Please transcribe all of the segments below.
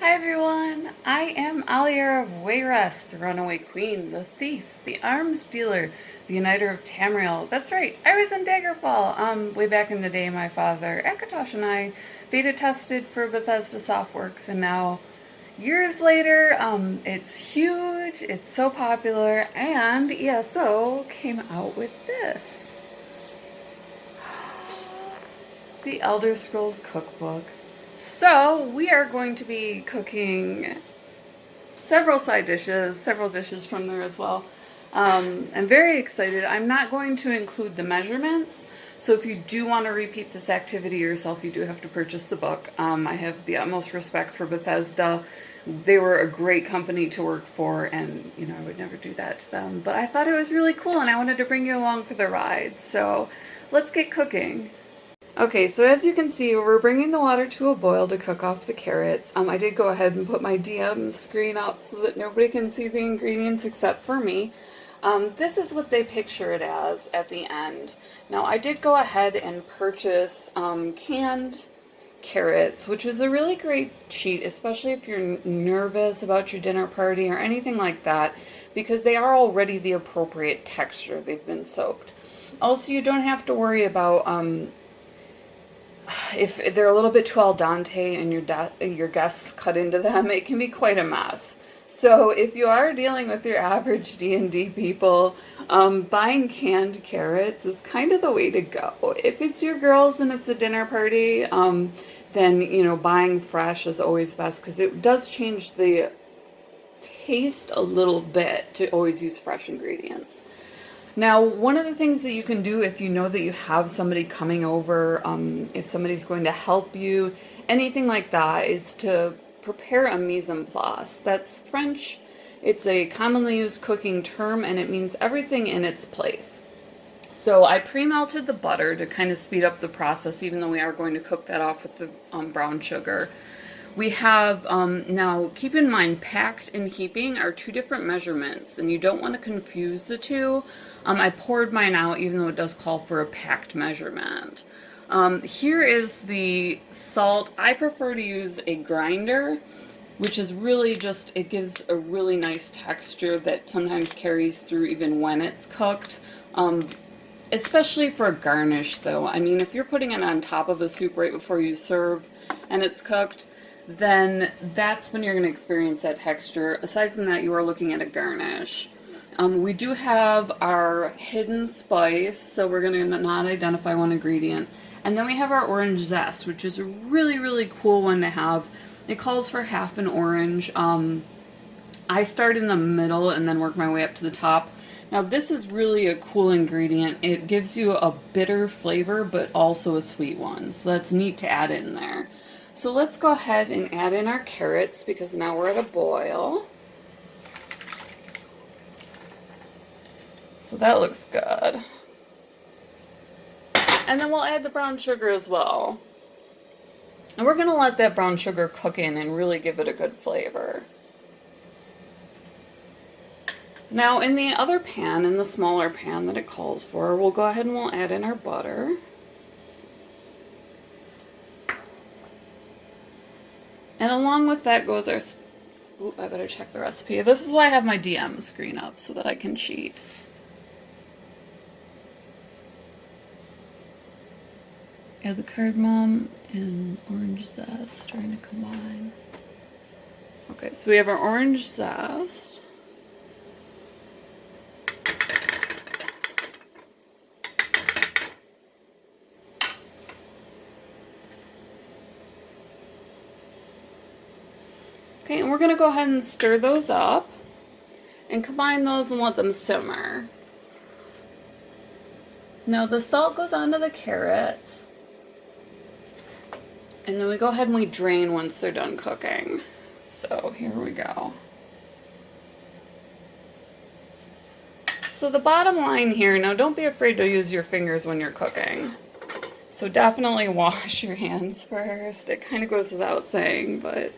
Hi everyone, I am Aliera of Wayrest, the Runaway Queen, the thief, the arms dealer, the Uniter of Tamriel. That's right, I was in Daggerfall. Way back in the day, my father, Akatosh, and I beta tested for Bethesda Softworks, and now, years later, it's huge, it's so popular, and ESO came out with this. The Elder Scrolls Cookbook. So, we are going to be cooking several side dishes, several dishes from there as well. I'm very excited. I'm not going to include the measurements, so if you do want to repeat this activity yourself, you do have to purchase the book. I have the utmost respect for Bethesda. They were a great company to work for, and I would never do that to them. But I thought it was really cool, and I wanted to bring you along for the ride. So let's get cooking. Okay, so as you can see, we're bringing the water to a boil to cook off the carrots. I did go ahead and put my DM screen up so that nobody can see the ingredients except for me. This is what they picture it as at the end. Now, I did go ahead and purchase canned carrots, which is a really great cheat, especially if you're nervous about your dinner party or anything like that, because they are already the appropriate texture. They've been soaked. Also, you don't have to worry about if they're a little bit too al dente and your guests cut into them, it can be quite a mess. So if you are dealing with your average D&D people, buying canned carrots is kind of the way to go. If it's your girls and it's a dinner party, then buying fresh is always best, because it does change the taste a little bit to always use fresh ingredients. Now, one of the things that you can do if you know that you have somebody coming over, if somebody's going to help you, anything like that, is to prepare a mise en place. That's French. It's a commonly used cooking term, and it means everything in its place. So I pre-melted the butter to kind of speed up the process, even though we are going to cook that off with the brown sugar. We have, now keep in mind, packed and heaping are two different measurements, and you don't want to confuse the two. I poured mine out, even though it does call for a packed measurement. Here is the salt. I prefer to use a grinder, which is really just, it gives a really nice texture that sometimes carries through even when it's cooked. Especially for a garnish, though. I mean, if you're putting it on top of a soup right before you serve and it's cooked, then that's when you're going to experience that texture. Aside from that, you are looking at a garnish. We do have our hidden spice, so we're going to not identify one ingredient. And then we have our orange zest, which is a really, really cool one to have. It calls for half an orange. I start in the middle and then work my way up to the top. Now, this is really a cool ingredient. It gives you a bitter flavor, but also a sweet one. So that's neat to add in there. So let's go ahead and add in our carrots, because now we're at a boil. So that looks good. And then we'll add the brown sugar as well. And we're going to let that brown sugar cook in and really give it a good flavor. Now in the other pan, in the smaller pan that it calls for, we'll go ahead and we'll add in our butter. And along with that goes our... Ooh, I better check the recipe. This is why I have my DM screen up, so that I can cheat. Add the cardamom and orange zest, trying to combine. Okay, so we have our orange zest. Okay, and we're going to go ahead and stir those up and combine those and let them simmer. Now the salt goes onto the carrots, and then we go ahead and we drain once they're done cooking. So here we go. So the bottom line here, now don't be afraid to use your fingers when you're cooking. So definitely wash your hands first. It kind of goes without saying, but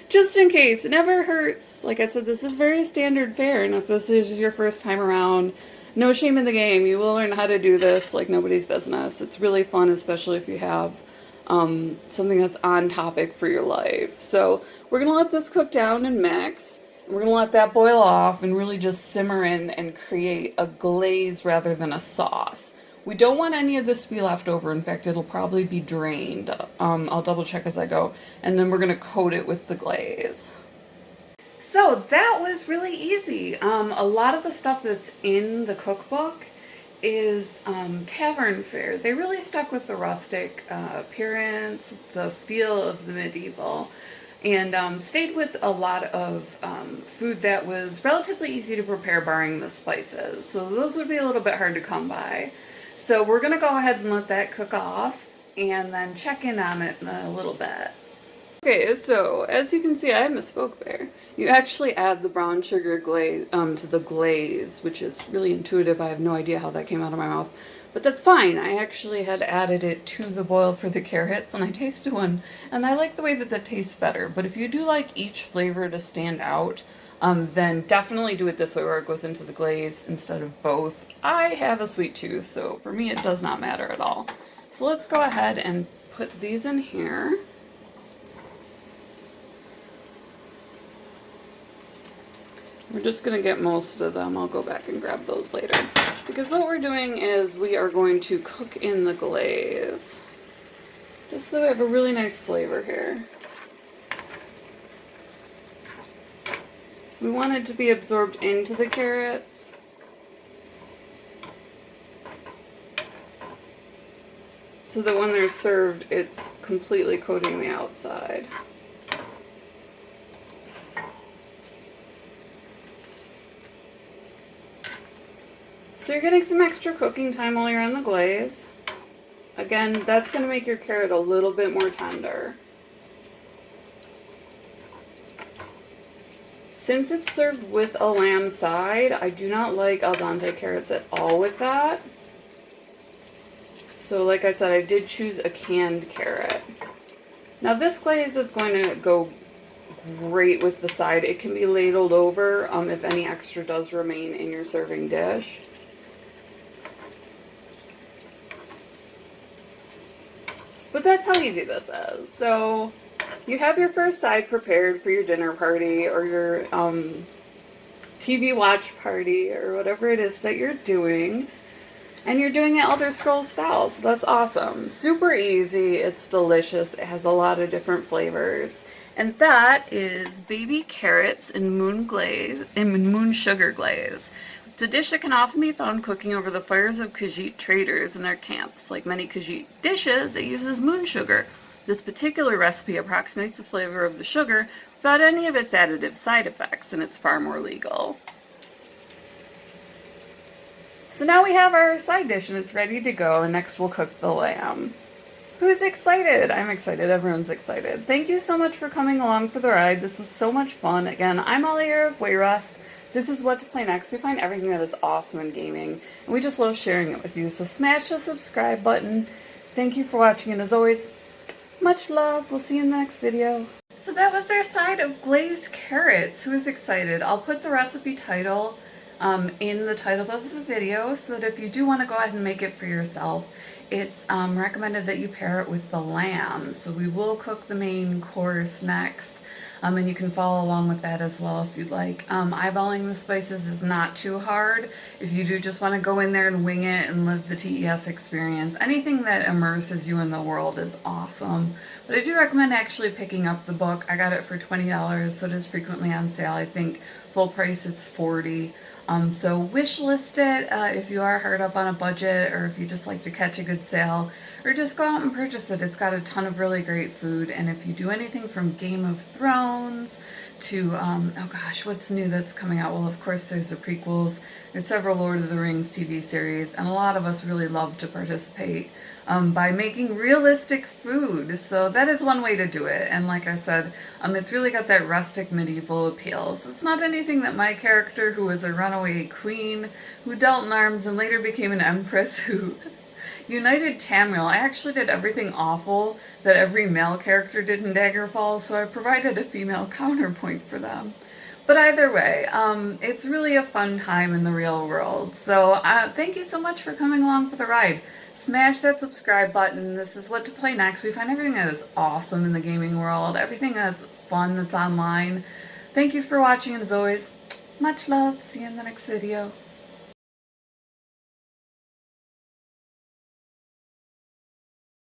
just in case, it never hurts. Like I said, this is very standard fare, and if this is your first time around, no shame in the game. You will learn how to do this like nobody's business. It's really fun, especially if you have something that's on topic for your life. So we're going to let this cook down and mix. We're going to let that boil off and really just simmer in and create a glaze rather than a sauce. We don't want any of this to be left over. In fact, it'll probably be drained. I'll double check as I go. And then we're going to coat it with the glaze. So that was really easy. A lot of the stuff that's in the cookbook is tavern fare. They really stuck with the rustic appearance, the feel of the medieval, and stayed with a lot of food that was relatively easy to prepare barring the spices. So those would be a little bit hard to come by. So we're going to go ahead and let that cook off and then check in on it in a little bit. Okay, so as you can see, I misspoke there. You actually add the brown sugar glaze to the glaze, which is really intuitive. I have no idea how that came out of my mouth, but that's fine. I actually had added it to the boil for the carrots, and I tasted one, and I like the way that that tastes better. But if you do like each flavor to stand out, then definitely do it this way where it goes into the glaze instead of both. I have a sweet tooth, so for me it does not matter at all. So let's go ahead and put these in here. We're just going to get most of them. I'll go back and grab those later. Because what we're doing is we are going to cook in the glaze. Just so we have a really nice flavor here. We want it to be absorbed into the carrots. So that when they're served, it's completely coating the outside. So you're getting some extra cooking time while you're on the glaze. Again, that's going to make your carrot a little bit more tender. Since it's served with a lamb side, I do not like al dente carrots at all with that. So like I said, I did choose a canned carrot. Now this glaze is going to go great with the side. It can be ladled over if any extra does remain in your serving dish. But that's how easy this is. So you have your first side prepared for your dinner party or your TV watch party or whatever it is that you're doing. And you're doing it Elder Scrolls style, so that's awesome. Super easy, it's delicious, it has a lot of different flavors. And that is baby carrots in Moonsugar Glaze. It's a dish that can often be found cooking over the fires of khajiit traders in their camps. Like many khajiit dishes, it uses moon sugar. This particular recipe approximates the flavor of the sugar without any of its additive side effects, and it's far more legal. So now we have our side dish and it's ready to go, and next we'll cook the lamb. Who's excited? I'm excited. Everyone's excited. Thank you so much for coming along for the ride. This was so much fun. Again, I'm Aliera of Wayrest. This is What to Play Next. We find everything that is awesome in gaming, and we just love sharing it with you. So smash the subscribe button. Thank you for watching, and as always, much love. We'll see you in the next video. So that was our side of glazed carrots. Who is excited? I'll put the recipe title in the title of the video so that if you do want to go ahead and make it for yourself, it's recommended that you pair it with the lamb. So we will cook the main course next. And you can follow along with that as well if you'd like. Eyeballing the spices is not too hard. If you do just want to go in there and wing it and live the TES experience, anything that immerses you in the world is awesome. But I do recommend actually picking up the book. I got it for $20, so it is frequently on sale. I think full price it's $40. So wish list it if you are hard up on a budget, or if you just like to catch a good sale, or just go out and purchase it. It's got a ton of really great food, and if you do anything from Game of Thrones to, oh gosh, what's new that's coming out? Well, of course, there's the prequels. There's several Lord of the Rings TV series, and a lot of us really love to participate by making realistic food. So that is one way to do it. And like I said, it's really got that rustic medieval appeal. So it's not anything that my character, who was a runaway queen, who dealt in arms and later became an empress, who united Tamriel. I actually did everything awful that every male character did in Daggerfall, so I provided a female counterpoint for them. But either way, it's really a fun time in the real world. So thank you so much for coming along for the ride. Smash that subscribe button. This is what to play next. We find everything that is awesome in the gaming world, everything that's fun that's online. Thank you for watching, and as always, much love. See you in the next video.